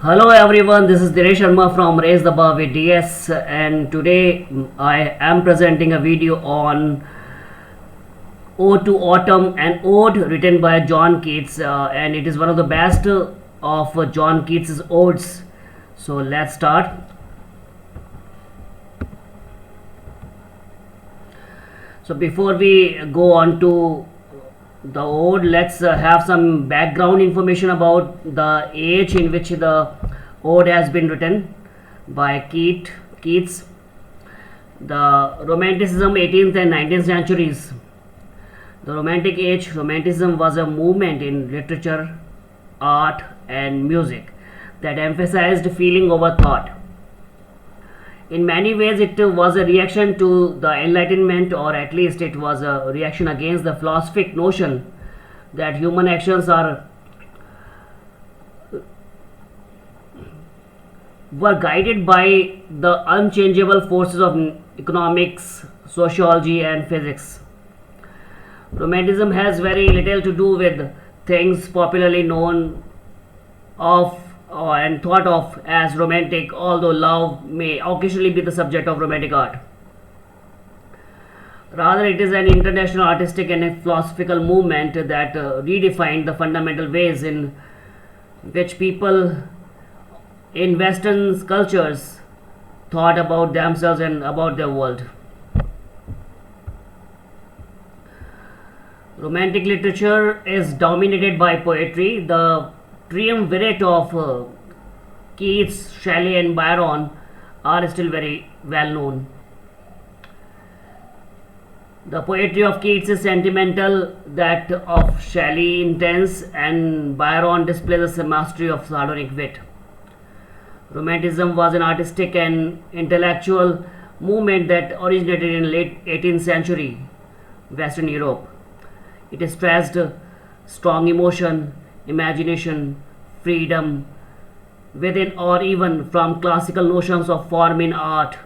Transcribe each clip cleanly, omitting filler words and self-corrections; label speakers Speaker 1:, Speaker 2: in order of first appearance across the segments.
Speaker 1: Hello everyone, this is Dinesh Sharma from Raise the Bar with DS, and today I am presenting a video on Ode to Autumn, an ode written by John Keats, and it is one of the best of John Keats' odes. So let's start. So before we go on to the ode, let's have some background information about the age in which the ode has been written by Keats. The Romanticism, 18th and 19th centuries. The Romantic age, Romanticism was a movement in literature, art, and music that emphasized feeling over thought. In many ways, it was a reaction to the Enlightenment, or at least it was a reaction against the philosophic notion that human actions were guided by the unchangeable forces of economics, sociology, and physics. Romanticism has very little to do with things popularly known of and thought of as romantic, although love may occasionally be the subject of romantic art. Rather, it is an international artistic and philosophical movement that redefined the fundamental ways in which people in Western cultures thought about themselves and about their world. Romantic literature is dominated by poetry. The triumvirate of Keats, Shelley, and Byron are still very well known. The poetry of Keats is sentimental, that of Shelley intense, and Byron displays a mastery of sardonic wit. Romanticism was an artistic and intellectual movement that originated in late 18th century Western Europe. It stressed strong emotion, imagination, freedom within or even from classical notions of form in art,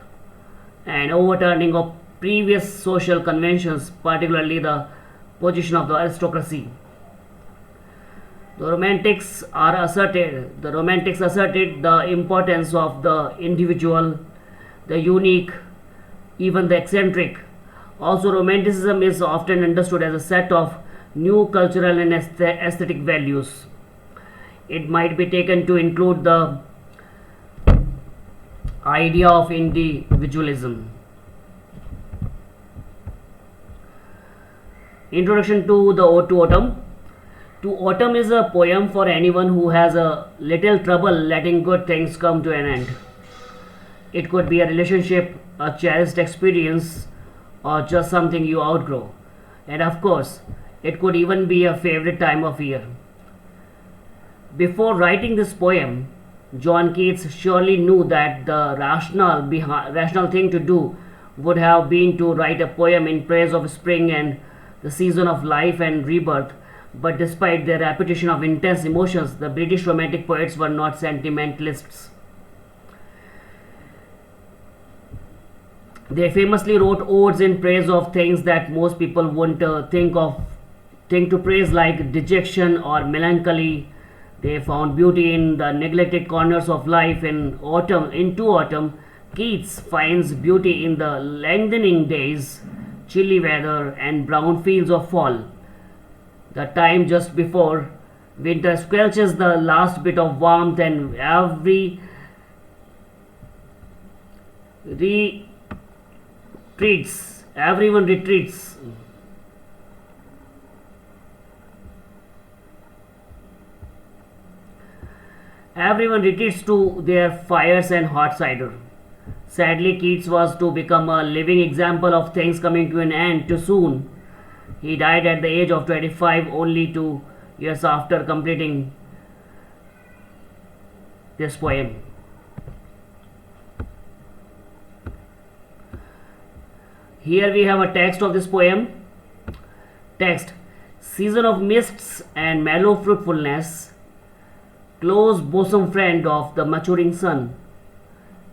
Speaker 1: and overturning of previous social conventions, particularly the position of the aristocracy. The Romantics asserted the importance of the individual, the unique, even the eccentric. Also, Romanticism is often understood as a set of new cultural and aesthetic values. It might be taken to include the idea of individualism. Introduction to the Ode to Autumn. To Autumn is a poem for anyone who has a little trouble letting good things come to an end. It could be a relationship, a cherished experience, or just something you outgrow. And of course, it could even be a favorite time of year. Before writing this poem, John Keats surely knew that the rational thing to do would have been to write a poem in praise of spring and the season of life and rebirth. But despite their reputation of intense emotions, the British Romantic poets were not sentimentalists. They famously wrote odes in praise of things that most people wouldn't think to praise, like dejection or melancholy. They found beauty in the neglected corners of life. Into autumn, Keats finds beauty in the lengthening days, chilly weather, and brown fields of fall. The time just before winter squelches the last bit of warmth, and everyone retreats. Everyone retreats to their fires and hot cider. Sadly, Keats was to become a living example of things coming to an end too soon. He died at the age of 25, only 2 years after completing this poem. Here we have a text of this poem. Text: Season of mists and mellow fruitfulness, close bosom friend of the maturing sun,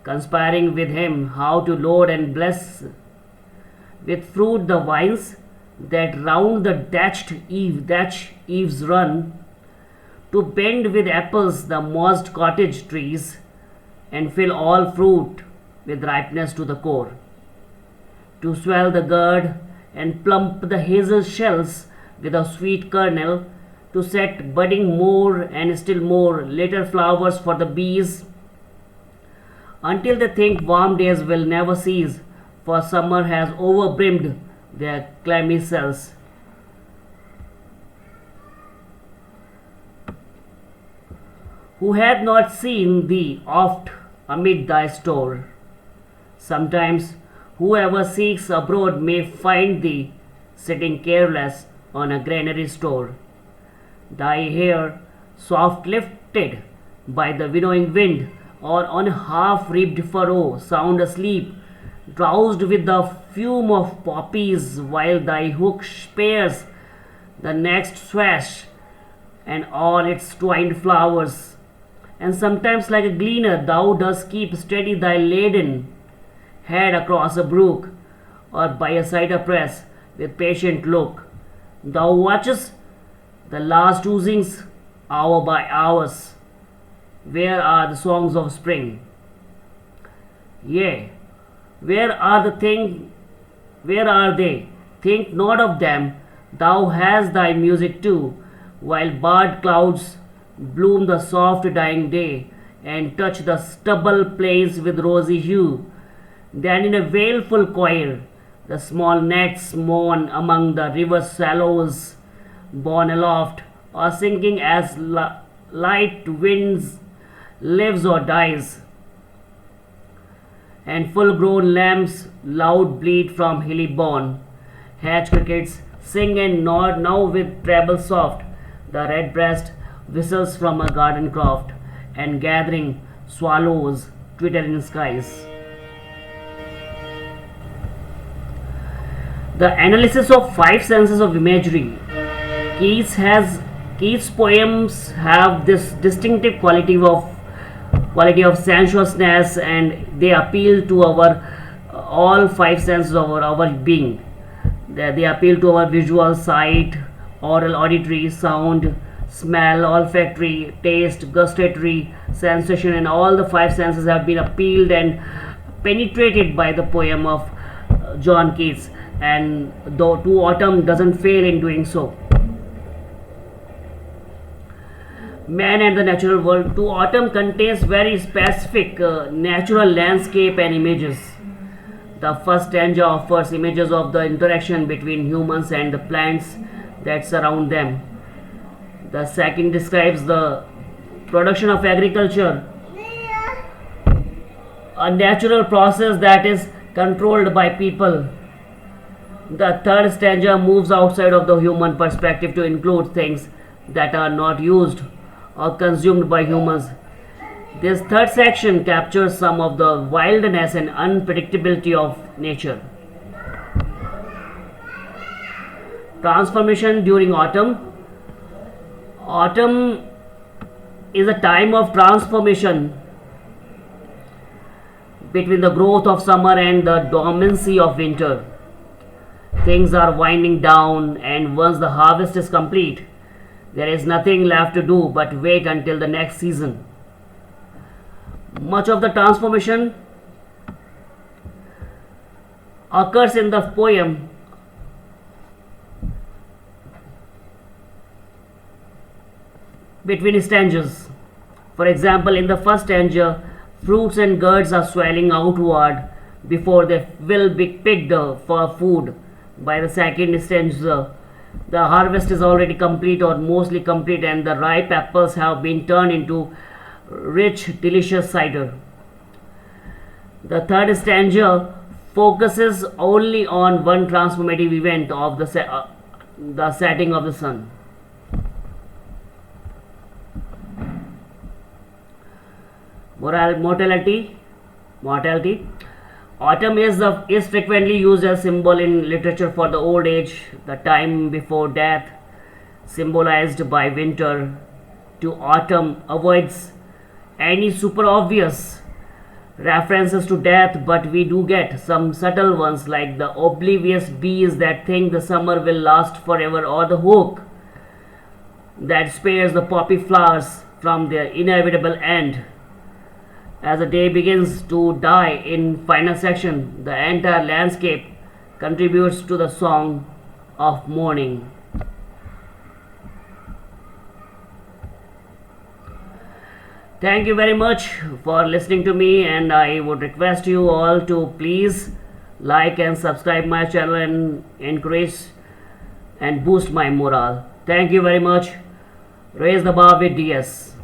Speaker 1: conspiring with him how to load and bless with fruit the vines that round the thatched eaves run, to bend with apples the mossed cottage trees, and fill all fruit with ripeness to the core, to swell the gourd and plump the hazel shells with a sweet kernel, to set budding more and still more later flowers for the bees, until they think warm days will never cease, for summer has overbrimmed their clammy cells. Who hath not seen thee oft amid thy store? Sometimes whoever seeks abroad may find thee sitting careless on a granary store. Thy hair soft lifted by the winnowing wind, or on a half-ribbed furrow sound asleep, drowsed with the fume of poppies, while thy hook spares the next swash and all its twined flowers. And sometimes like a gleaner thou dost keep steady thy laden head across a brook, or by a cider press with patient look. Thou watchest the last oozings hour by hours. Where are the songs of spring? Yea, where are they? Think not of them. Thou hast thy music too, while barred clouds bloom the soft dying day, and touch the stubble plains with rosy hue. Then in a wailful choir the small gnats mourn among the river's shallows, borne aloft or sinking as light winds lives or dies. And full-grown lambs loud bleat from hilly bourne. Hatch crickets sing and nod now with treble soft. The redbreast whistles from a garden croft, and gathering swallows twitter in skies. The analysis of five senses of imagery. Keats' poems have this distinctive quality of sensuousness, and they appeal to our all five senses of our being. They appeal to our visual, sight, oral, auditory, sound, smell, olfactory, taste, gustatory, sensation, and all the five senses have been appealed and penetrated by the poem of John Keats, and though To Autumn doesn't fail in doing so. Man and the Natural World. To Autumn contains very specific natural landscape and images. The first stanza offers images of the interaction between humans and the plants that surround them. The second describes the production of agriculture, a natural process that is controlled by people. The third stanza moves outside of the human perspective to include things that are not used or consumed by humans. This third section captures some of the wildness and unpredictability of nature. Transformation during autumn. Autumn is a time of transformation between the growth of summer and the dormancy of winter. Things are winding down, and once the harvest is complete, there is nothing left to do but wait until the next season. Much of the transformation occurs in the poem between stanzas. For example, in the first stanza, fruits and gourds are swelling outward before they will be picked for food. By the second stanza, the harvest is already complete or mostly complete, and the ripe apples have been turned into rich, delicious cider. The third stanza focuses only on one transformative event of the setting of the sun. Mortality. Autumn is frequently used as symbol in literature for the old age, the time before death, symbolized by winter. To autumn avoids any super obvious references to death, but we do get some subtle ones like the oblivious bees that think the summer will last forever, or the hawk that spares the poppy flowers from their inevitable end. As the day begins to die in final section, the entire landscape contributes to the song of mourning. Thank you very much for listening to me, and I would request you all to please like and subscribe my channel and encourage and boost my morale. Thank you very much. Raise the bar with DS.